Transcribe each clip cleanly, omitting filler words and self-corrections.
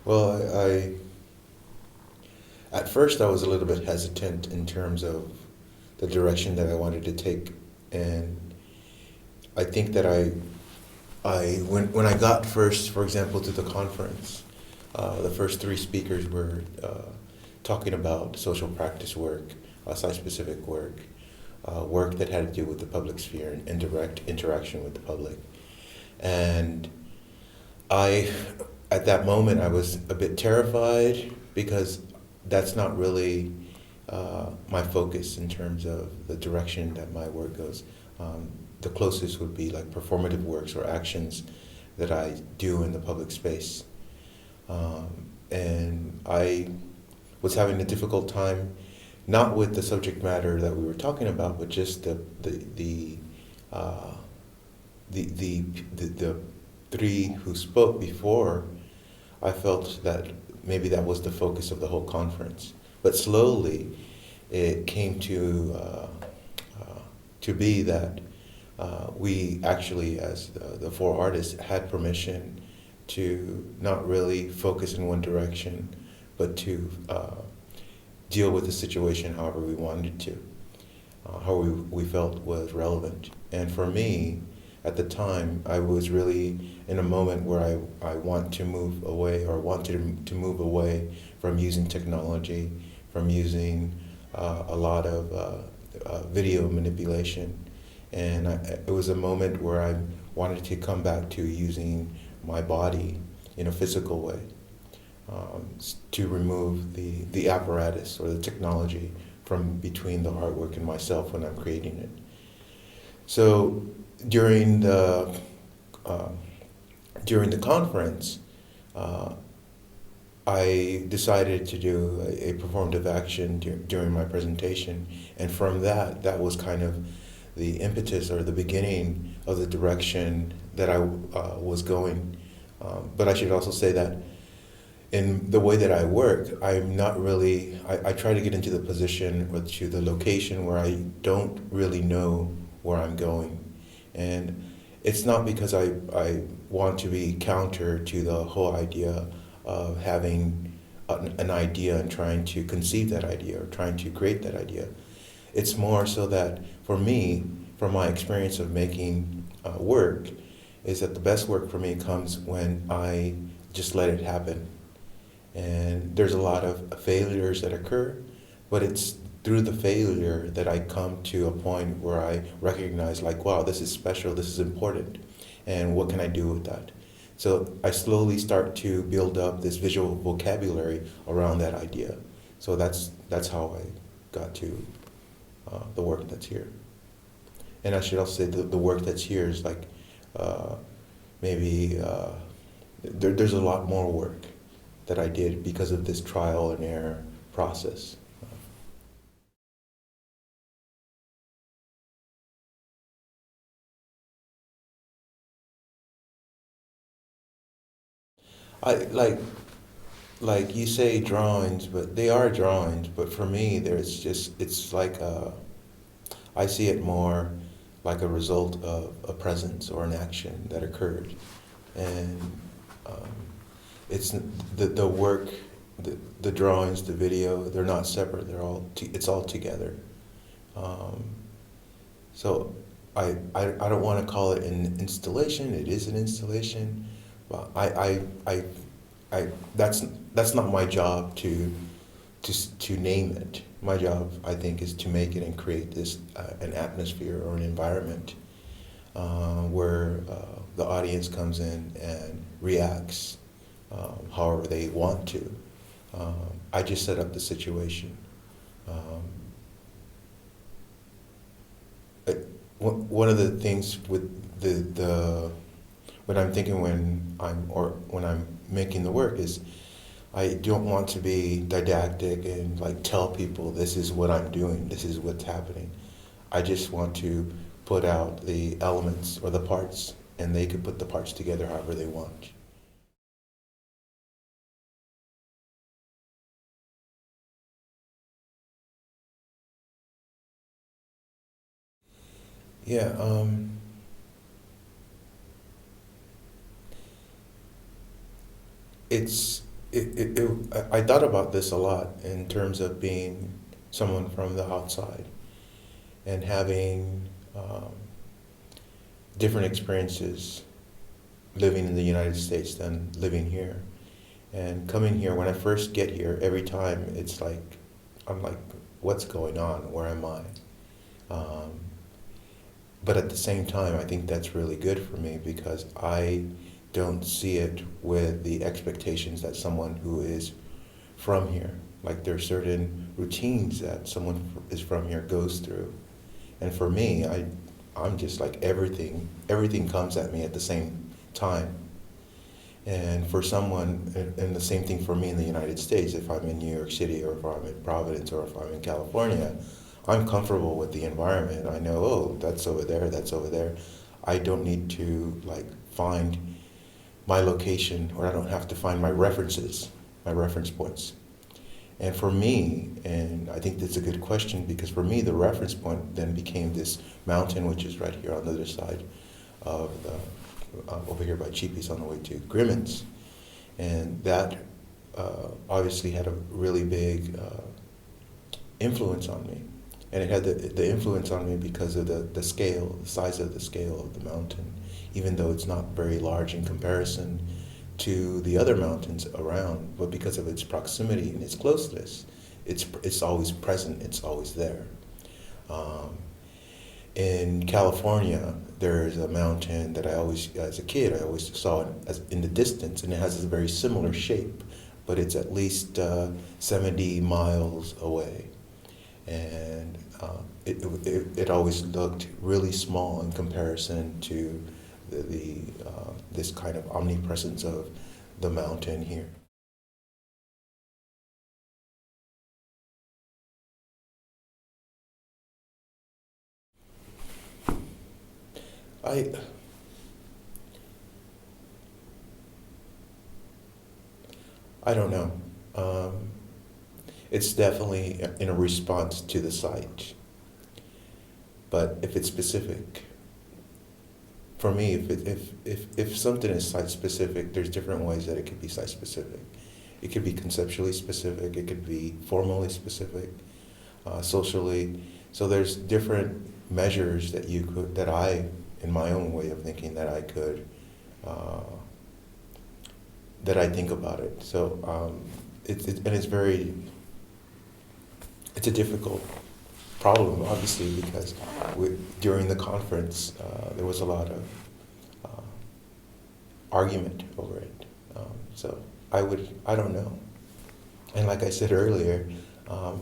Well, at first I was a little bit hesitant in terms of the direction that I wanted to take, and I think that when I got first, for example, to the conference, the first three speakers were talking about social practice work, site-specific work, work that had to do with the public sphere and direct interaction with the public, and I, at that moment, I was a bit terrified because that's not really my focus in terms of the direction that my work goes. The closest would be like performative works or actions that I do in the public space. And I was having a difficult time, not with the subject matter that we were talking about, but just uh, the three who spoke before. I felt that maybe that was the focus of the whole conference. But slowly, it came to be that we actually, as the four artists, had permission to not really focus in one direction, but to deal with the situation however we wanted to, how we felt was relevant. And for me, at the time, I was really in a moment where I want to move away, or wanted to move away from using technology, from using a lot of video manipulation. And it was a moment where I wanted to come back to using my body in a physical way, to remove the apparatus or the technology from between the artwork and myself when I'm creating it. So during the uh, during the conference, uh, I decided to do a performative action during my presentation, and from that was kind of the impetus or the beginning of the direction that I was going. But I should also say that in the way that I work, I'm not really, I try to get into the position or to the location where I don't really know where I'm going. And it's not because I want to be counter to the whole idea of having an idea and trying to conceive that idea or trying to create that idea. It's more so that for me, from my experience of making work, is that the best work for me comes when I just let it happen. And there's a lot of failures that occur, but it's through the failure that I come to a point where I recognize, like, wow, this is special, this is important, and what can I do with that? So I slowly start to build up this visual vocabulary around that idea. So that's how I got to the work that's here. And I should also say the work that's here is like uh, maybe there's a lot more work that I did because of this trial and error process. I like you say drawings, but they are drawings. But for me, there's just it's like I see it more like a result of a presence or an action that occurred, and um, it's the work, the drawings, the video. They're not separate. It's all together. Um, so I don't want to call it an installation. It is an installation. But I that's not my job to name it. My job, I think, is to make it and create this an atmosphere or an environment where the audience comes in and reacts however they want to. I just set up the situation. Um, One of the things with the what I'm thinking when I'm making the work is I don't want to be didactic and like tell people this is what I'm doing, this is what's happening. I just want to put out the elements or the parts, and they could put the parts together however they want. Yeah, it's I thought about this a lot in terms of being someone from the outside and having different experiences living in the United States than living here. And coming here, when I first get here, every time it's like, I'm like, what's going on? Where am I? Um, but at the same time, I think that's really good for me because I don't see it with the expectations that someone who is from here, like there are certain routines that someone is from here goes through. And for me, I'm just like everything comes at me at the same time. And for someone, and the same thing for me in the United States, if I'm in New York City or if I'm in Providence or if I'm in California, I'm comfortable with the environment. I know, oh, that's over there, that's over there. I don't need to like find my location, or I don't have to find my references, my reference points. And for me, and I think that's a good question because for me, the reference point then became this mountain, which is right here on the other side of the over here by Cheapy's on the way to Grimmins. And that obviously had a really big influence on me. And it had the influence on me because of the scale, the size of the scale of the mountain, even though it's not very large in comparison to the other mountains around, but because of its proximity and its closeness, it's always present, it's always there. Um, in California, there's a mountain that I always, as a kid, I always saw it as in the distance, and it has a very similar shape, but it's at least 70 miles away. And it always looked really small in comparison to this kind of omnipresence of the mountain here. I I don't know. It's definitely in a response to the site, but if it's specific, for me, if something is site specific, there's different ways that it could be site specific. It could be conceptually specific. It could be formally specific, socially. So there's different measures that you could, that I, in my own way of thinking, that I could, uh, that I think about it. So and it's very, it's a difficult problem, obviously, because during the conference, there was a lot of uh, argument over it. So I don't know. And like I said earlier, um,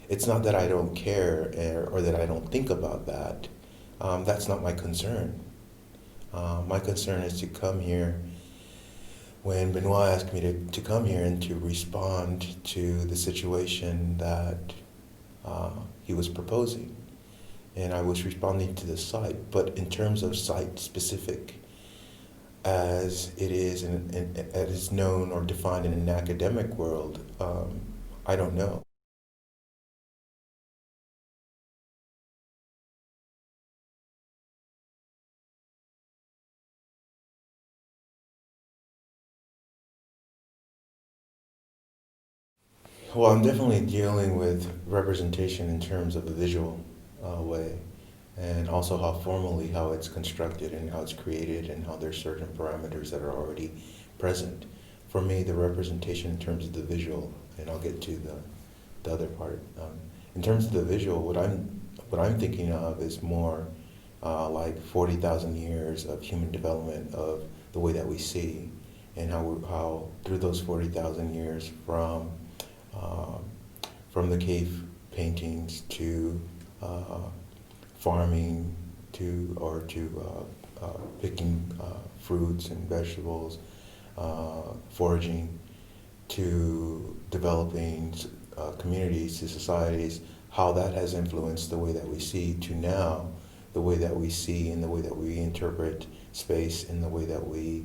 it's not that I don't care or that I don't think about that. That's not my concern. My concern is to come here when Benoit asked me to come here and to respond to the situation that he was proposing. And I was responding to the site, but in terms of site specific, as it is as is known or defined in an academic world, I don't know. Well, I'm definitely dealing with representation in terms of a visual way, and also how formally how it's constructed and how it's created and how there's certain parameters that are already present. For me, the representation in terms of the visual, and I'll get to the other part. In terms of the visual, what I'm thinking of is more like 40,000 years of human development of the way that we see, and how through those 40,000 years uh, from the cave paintings to farming to picking fruits and vegetables, foraging, to developing communities, to societies, how that has influenced the way that we see to now, the way that we see and the way that we interpret space and the way that we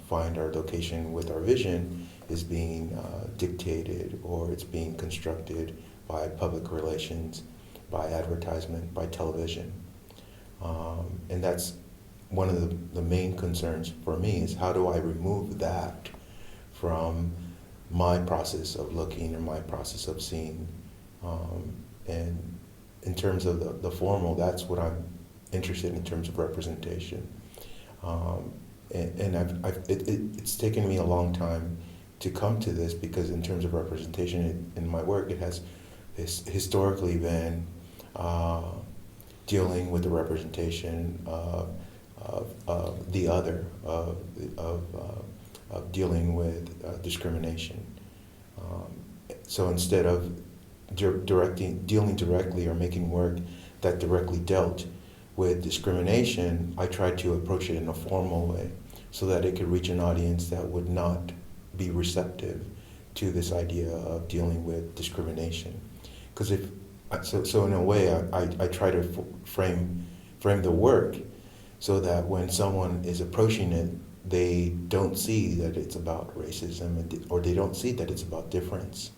find our location with our vision is being dictated or it's being constructed by public relations, by advertisement, by television. And that's one of the main concerns for me is how do I remove that from my process of looking and my process of seeing. And in terms of the formal, that's what I'm interested in terms of representation. And it's taken me a long time to come to this, because in terms of representation in my work, it has historically been dealing with the representation of the other, of dealing with discrimination. So instead of dealing directly or making work that directly dealt with discrimination, I tried to approach it in a formal way so that it could reach an audience that would not be receptive to this idea of dealing with discrimination. Because so in a way, I try to frame the work so that when someone is approaching it, they don't see that it's about racism, or they don't see that it's about difference,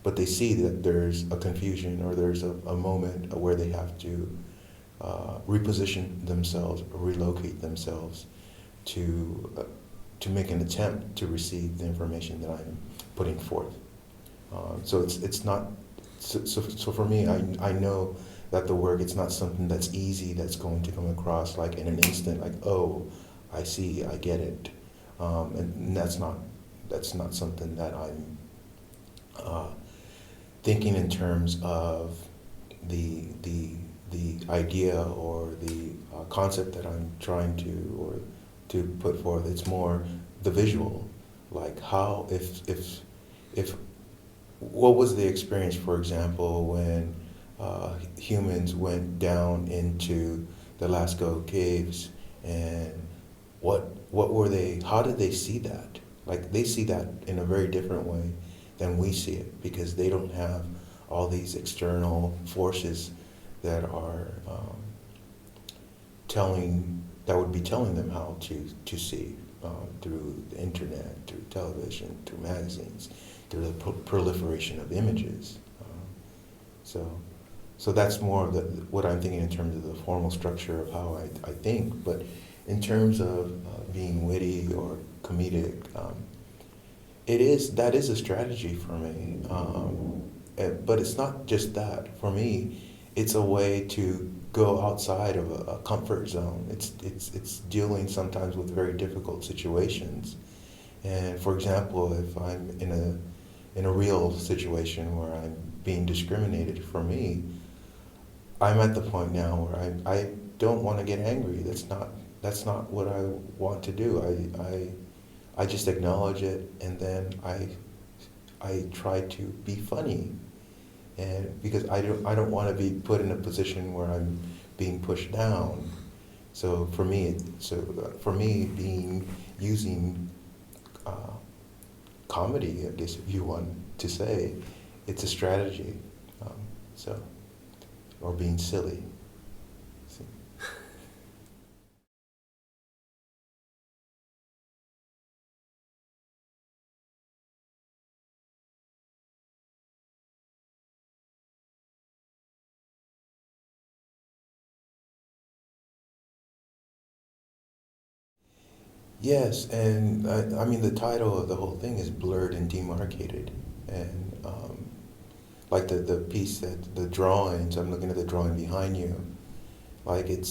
but they see that there's a confusion, or there's a moment where they have to reposition themselves, or relocate themselves to make an attempt to receive the information that I'm putting forth. So it's not, so for me, I know that the work, it's not something that's easy, that's going to come across like in an instant, like, oh, I see, I get it. And that's not something that I'm thinking in terms of the idea or the concept that I'm trying to put forth. It's more the visual, like how, if what was the experience, for example, when humans went down into the Lascaux caves, and what were they, how did they see that? Like, they see that in a very different way than we see it, because they don't have all these external forces that are that would be telling them how to see, through the internet, through television, through magazines, through the proliferation of images. So that's more of what I'm thinking in terms of the formal structure of how I think. But in terms of being witty or comedic, that is a strategy for me. But it's not just that. For me, it's a way to go outside of a comfort zone. It's dealing sometimes with very difficult situations. And for example, if I'm in a real situation where I'm being discriminated, for me, I'm at the point now where I don't want to get angry. That's not what I want to do. I just acknowledge it, and then I try to be funny, and because I don't want to be put in a position where I'm being pushed down. So for me, using comedy, I guess, if you want to say, it's a strategy. Or being silly. Yes, and I mean, the title of the whole thing is Blurred and Demarcated. And like the piece, that the drawings, I'm looking at the drawing behind you, it's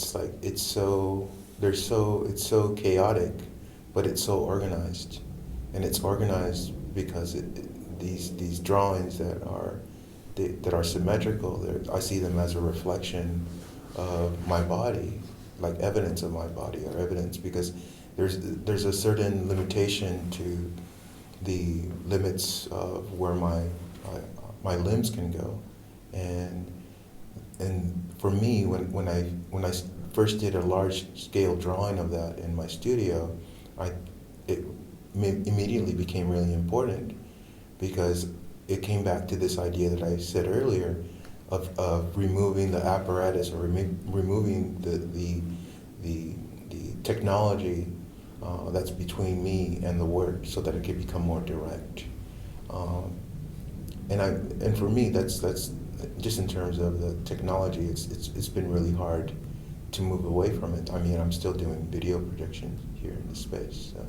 so chaotic, but it's so organized. And it's organized because these drawings that are symmetrical, I see them as a reflection of my body, like evidence of my body, or evidence, because there's a certain limitation to the limits of where my limbs can go, and for me, when I first did a large scale drawing of that in my studio, it immediately became really important, because it came back to this idea that I said earlier of removing the apparatus, or removing the technology that's between me and the work, so that it could become more direct. And for me, that's just in terms of the technology, it's been really hard to move away from it. I mean, I'm still doing video projections here in the space. So.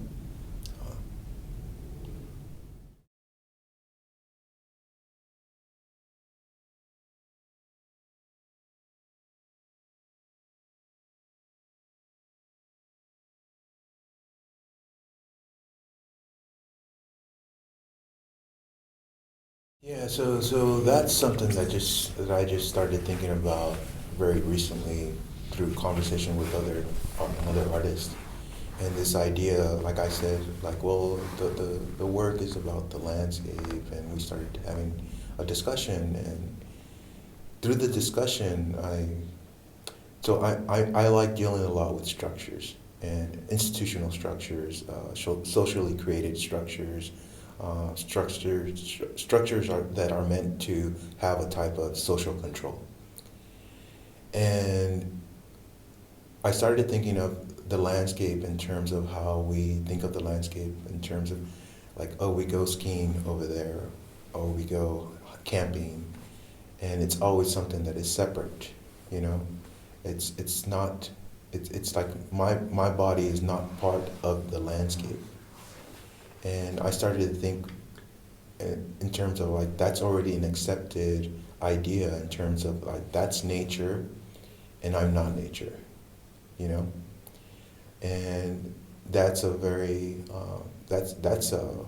Yeah, so that's something that I just started thinking about very recently through conversation with another artist. And this idea, like I said, like, well, the work is about the landscape, and we started having a discussion, and through the discussion, I like dealing a lot with structures and institutional structures, socially created structures, structures that are meant to have a type of social control. And I started thinking of the landscape in terms of how we think of the landscape in terms of like, oh, we go skiing over there, or we go camping, and it's always something that is separate, you know. It's not. It's like my body is not part of the landscape, and I started to think in terms of like that's already an accepted idea in terms of like that's nature, and I'm not nature, you know. And that's a very that's a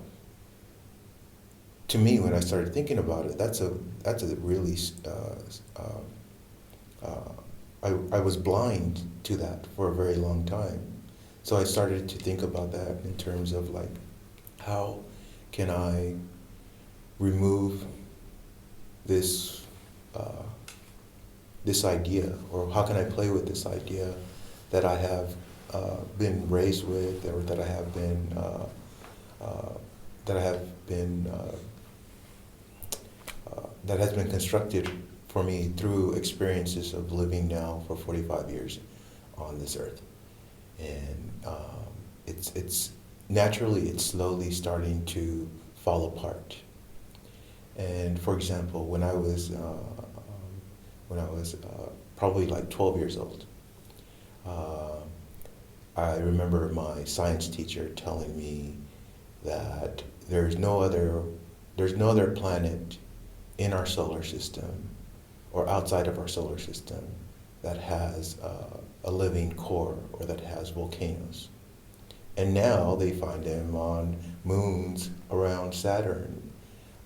to me when I started thinking about it, that's a really I was blind to that for a very long time. So I started to think about that in terms of like how can I remove this this idea, or how can I play with this idea that I have been raised with, or that I have been that I have been that has been constructed for me through experiences of living now for 45 years on this earth. And it's naturally, it's slowly starting to fall apart. And for example, when I was probably like 12 years old, uh, I remember my science teacher telling me that there's no other planet in our solar system or outside of our solar system that has a living core, or that has volcanoes. And now they find them on moons around Saturn.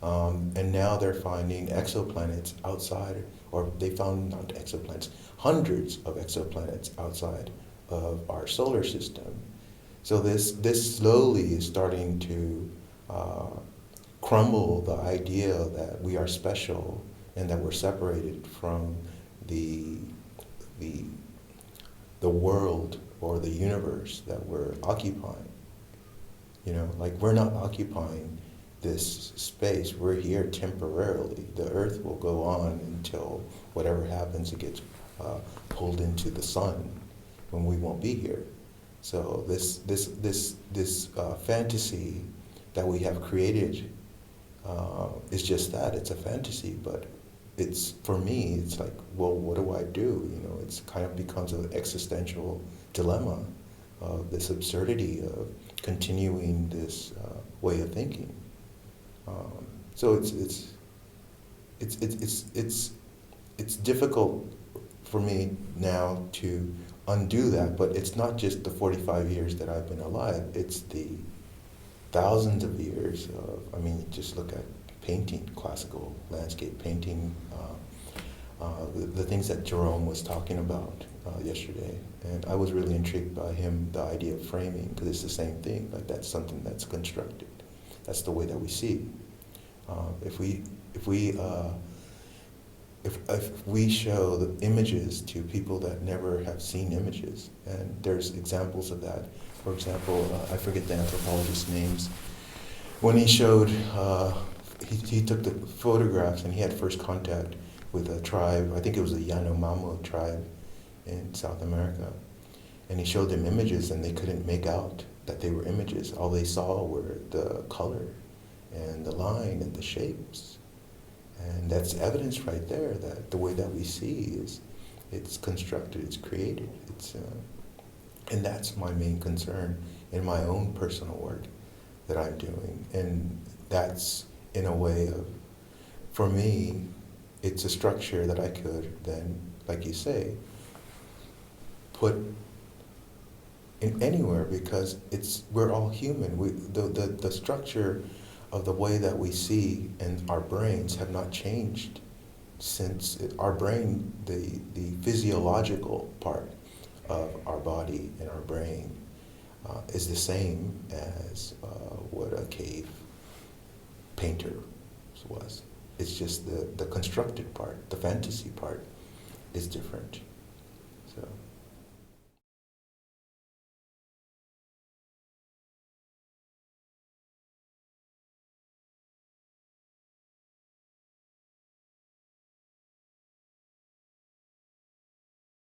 And now they're finding exoplanets outside, or they found not exoplanets, hundreds of exoplanets outside of our solar system. So this slowly is starting to crumble the idea that we are special and that we're separated from the the the world or the universe that we're occupying. You know, like we're not occupying this space. We're here temporarily. The Earth will go on until whatever happens, it gets pulled into the sun when we won't be here. So this fantasy that we have created is just that. It's a fantasy, but it's for me. It's like, well, what do I do? You know, it's kind of becomes an existential dilemma of this absurdity of continuing this way of thinking. So it's difficult for me now to undo that, but it's not just the 45 years that I've been alive, it's the thousands of years of, I mean, just look at painting, classical landscape painting, the things that Jerome was talking about yesterday. And I was really intrigued by him, the idea of framing, because it's the same thing, like that's something that's constructed. That's the way that we see. If we show the images to people that never have seen images, and there's examples of that. For example, I forget the anthropologist's names. When he showed, he took the photographs and he had first contact with a tribe, I think it was the Yanomamo tribe in South America. And he showed them images and they couldn't make out that they were images. All they saw were the color and the line and the shapes. And that's evidence right there that the way that we see is, it's constructed, it's created. And that's my main concern in my own personal work that I'm doing. And that's in a way of, for me, it's a structure that I could then, like you say, put in anywhere, because we're all human. The structure of the way that we see, and our brains have not changed since our brain, the physiological part of our body and our brain is the same as what a cave painter was. It's just the constructed part, the fantasy part is different.